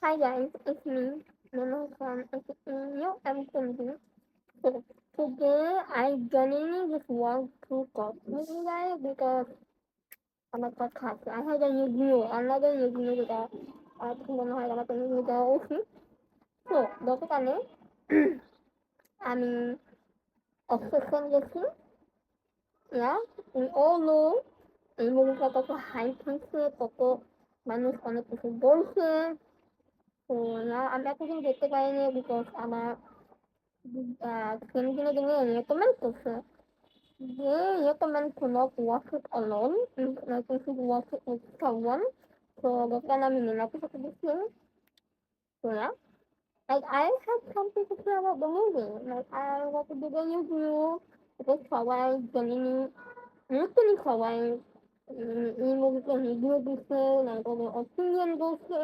Hi guys, it's me, Nana from New MTV. So today I genuinely just want to talk with you guys because I'm a podcast. I had a review, another review today. 그거는 하여간 어떤 review aussi. So, 너보다는 আমি obsession গেছি, yeah? We all know এই মুভিটা কত hype হয়েছে, কত মানুষ অনেক কিছু বলছে। তো না আমি এতদিন দেখতে পাইনি বিকজ আমার friends gonna recommend করছে যে recommend to not watch it alone, like you should watch it with someone. So that's আমি নীলাকে সাথে দেখছি। So yeah, like I have something to say about the movie. Like I want to do the review because সবাই জানিনি literally সবাই এই মুভিতে review দিচ্ছে, like ওদের opinion বলছে,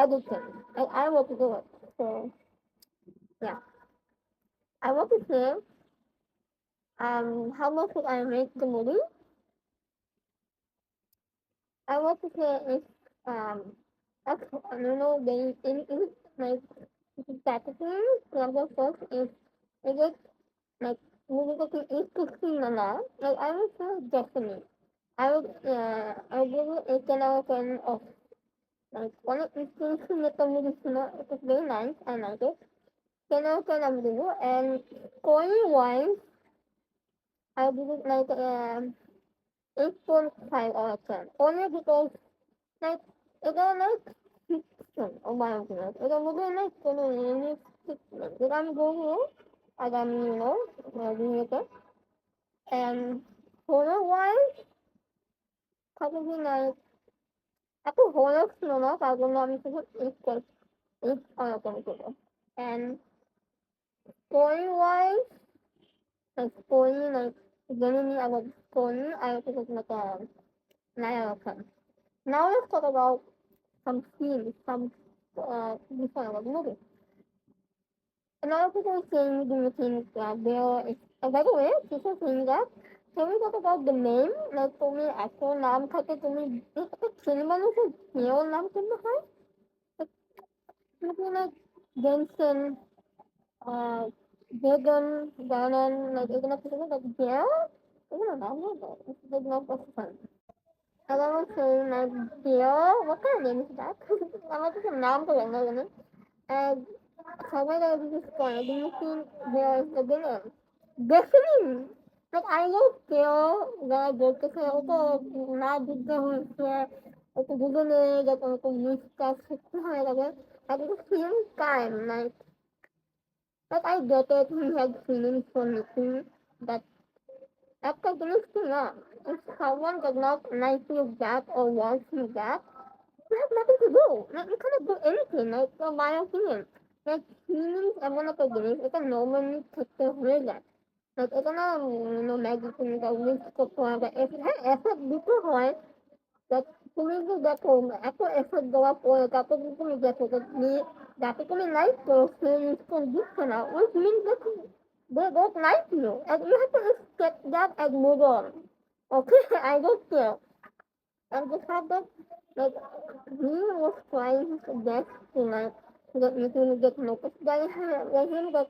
everything. Like I want to do it. So yeah, I want to say how much should I rate the movie? I want to say is I don't know they in like category number first is it like movie that is interesting or not? Like I would say definitely. I give it a 10 out of 10 of like one interesting little movie. It was very nice. I like it. 10 out of 10 I would give it. And story wise, I would give it like 8.5 out of 10. Only because like এটা like fiction oh my goodness. এটার মধ্যে like কোনো realistic নেই। যেটা আমি বলবো আগামী দুনিয়াতে and horror wise probably like এত horror ছিল না তার জন্য আমি শুধু 8 এরকম করবো and story wise like story like genuinely about story I would give it like a 9 out of 10. Now let's talk about some scenes, some before about the movie. A lot of people are saying, do you think that there is, by the way, people saying that, can we talk about the name? Like, তুমি এত নাম থাকে, তুমি একটা ছেলে মানুষের মেয়ের নাম কেমন হয়? Like, Jensen, uh, Vegan, Ganon, like, এগুলো থেকে like, Gail? এগুলো নাম হয় না, এগুলো নাম পছন্দ। And I was saying, like, Gail, what kind of name is that? আমার কিছু নাম তো জানি না, and সবাই জিজ্ঞেস করে, do you think there is a villain? Definitely! Like, I don't care যারা বলতেছে ও তো না বুঝতে হয়েছে, ও তো বুঝে নেই যখন ও তো মিসকাজ সত্যি হয়ে যাবে। At the same time, like I get it, he had feelings for Nikki, but একটা জিনিস কি না, if someone does not like you back or wants you back, you have nothing to do. Like you cannot do anything. Like from my opinion, like feelings এমন একটা জিনিস এটা normally থাকতে হয়ে যায়। Like এটা না medicine বা wish করতে হয় বা হ্যাঁ effort দিতে হয়। Like তুমি যদি দেখো এত effort দেওয়ার পরে তারপর যদি তুমি দেখো যে যাকে তুমি like করো সে response দিচ্ছে না, which means that they don't like you and you have to accept that and move on. Okay, I don't care. And the fact that like he was trying his best to like get me to get noticed by him, but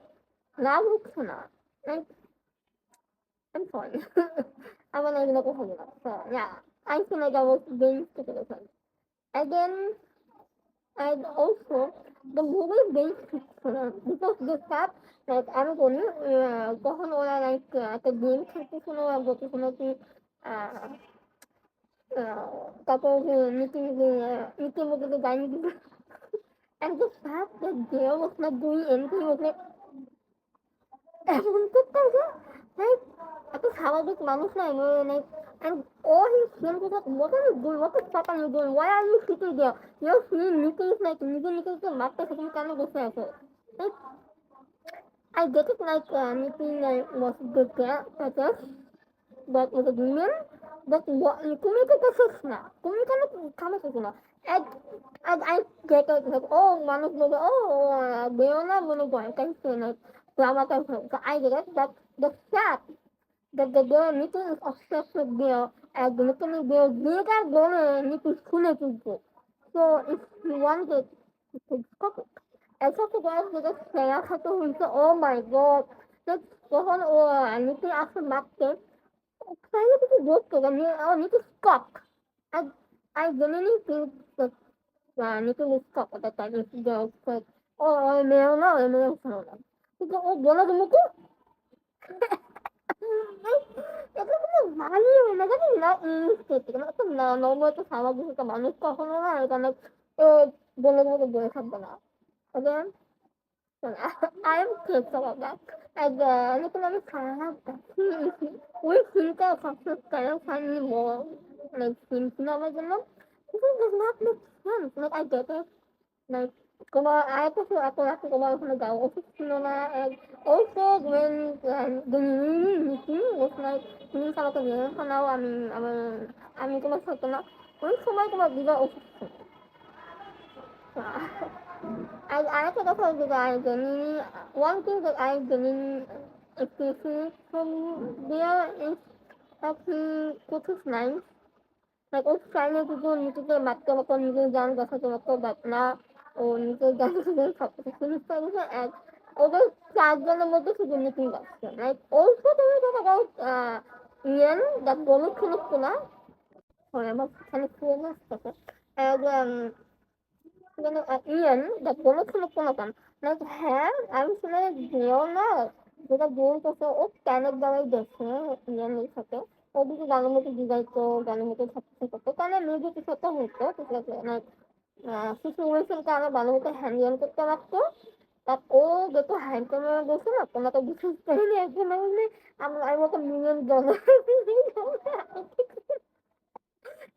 now it's not. Like I'm sorry. I wanna look at him. So yeah, I feel like I was being stupid with him. Again, and also the movie is very fictional because the fact like আমি বলি তখন ওরা like একটা game খেলতেছিল আর বলতেছিল কি আহ তারপর যে নীতির মধ্যে যে ডাইনি দিল and the fact that Gail was not doing anything was like এমন করতেছে like এত স্বাভাবিক মানুষ না like and all his friends was like what are you doing, what the fuck are you doing, why are you sitting there, you're seeing Nikki is like নিজে মারতেছে তুমি কেন বসে আছো like I get it like Nikki like was the cat but was a woman but what তুমি তো করছিস না তুমি কেন খামাচ্ছিস না and I get it like oh মানুষ বলবে oh বেরো না মনে ভয় কাইছে like drama কাইছে so I get it but the fact that the girl Nikki is obsessed with Bill and literally Bill Bill got going Nikki শুনে কিন্তু so if he wanted Coco. And Coco was with saya satu untuk oh my god. Terus pohon wah itu aku makan. Saya itu buat kan ni oh itu skok. I I genuinely think that itu skok at the time itu girl said oh meron na. Ito oh bola mo ko. এটা কোনো মানিয়ে না জানি না থেকে না তো না নর্মাল তো স্বাভাবিক একটা মানুষ কখনো না এখানে বলে বলে বয়ে থাকবে না ওকে I am pissed about that. And look at me খারাপ ওই ফিলটা সবচেয়ে কারণ ফাইনালি more like ফিল ছিল আমার জন্য because it does not make sense like I get it like como I prefer ako como ako nag-office na and also when the meeting was like hindi sa ako din so now আমি তোমার সাথে না ওই সময় তোমার দিবা office আর আরেকটা কথা যেটা I genuinely one thing that I genuinely appreciate from there is that he put his mind like ও চাইলে কিন্তু নিজেকে মারতে মতো নিজের গান দেখাতে মতো বাট না ও নিজের গান শুনে সবকিছু ফিনিশ করে দিয়েছে অ্যান্ড ওদের চারজনের মধ্যে শুধু মিটিং আসছে লাইক অলসো তুমি talk about Ian that বলো ফিনিশ না হয় আমার খালি ফোন আসতেছে অ্যান্ড মানে Ian that বলো ফিনিশ না কেন লাইক হ্যাঁ আমি শুনে দিও না যেটা বলতেছে ও প্যানিক দ্বারাই দেখছে ইয়ানের সাথে ওদিকে গানের মধ্যে ডিজাইতো গানের মধ্যে সবকিছু করতো কারণ নিজে কিছু একটা হতো ঠিক আছে লাইক সিচুয়েশনটা আমরা ভালো মতো হ্যান্ডেল করতে পারতো তা ও যত হ্যান্ড ক্যামেরা বলছে না তোমাকে বিশেষ কাহিনী একজন আমি মতো million dollar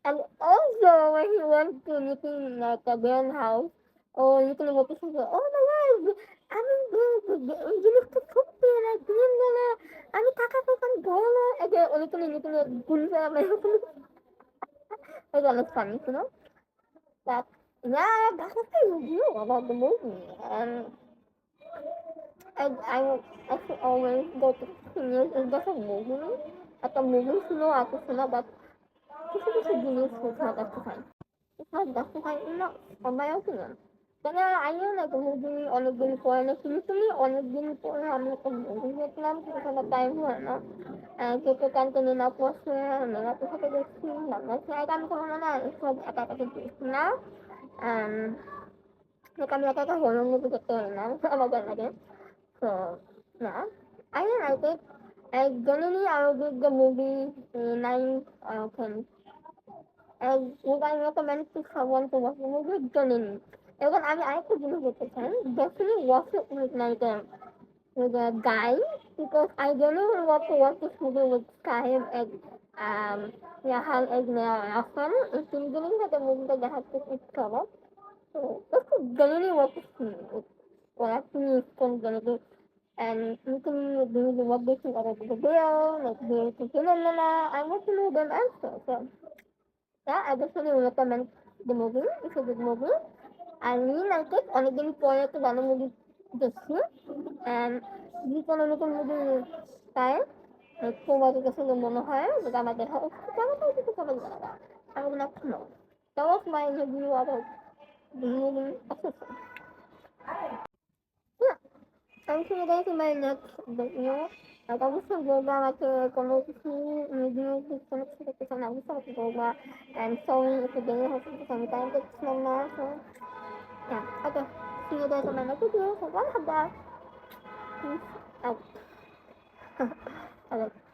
And also, when he went to looking like a bear house, or looking at the oh my god, I'm জিনিস তো সত্যি না দিন না আমি টাকা পেতাম বড় না একে looking at গুলফে আমি it was funny, you know. But yeah, that was the review about the movie, and I actually always go to cinemas is just a movie. At the movie, ako sila, but কিছু কিছু জিনিস কোথাও দেখতে পাই কোথাও দেখতে পাই না আমার opinion কেন আমিও না একটা মুভি অনেকদিন পরে না লিটারালি অনেকদিন পরে আমি একটা মুভি দেখলাম সেখানে টাইম হয় না কেটে কানতে না পড়ছে মেলা সাথে দেখছি রান্না খেয়ে আমি কখনো না সব একা একা দেখছি না আমি একা একা হরর মুভি দেখতে পারি না আমার ভালো লাগে তো না I don't like it. Like generally I will give the movie 9 out of 10. And would I recommend to someone to watch the movie? Generally. Even I could do it with time. Definitely watch it with like with a guy because I genuinely want to watch this movie with Sahib and Yahan and Afan. It's usually that the movie that they have to keep cover. So that's generally what to see. Well, actually, it's going to be and you can do the what they think about the video, like the I want to know them answer. So yeah, I definitely recommend the movie. It's a good movie. I really like it. অনেকদিন পরে একটা ভালো movie দেখছি and যদি কোনো নতুন movie পায় তোমাদের কাছে মনে হয় যেটা আমার দেখা উচিত কেমন তো কিছু কেমন জানা I would like to know. That was my review about the movie Assassin. Yeah, I'm sure guys in my next video. Like অবশ্যই বলবো আমাকে কোনো কিছু রিভিউ কোনো কিছু দেখতে চান অবশ্যই আমাকে বলবা and sorry একটু দেরি হচ্ছে because আমি টাইম দেখছিলাম না so yeah okay see you guys on my next video so bye have that peace out. Alright.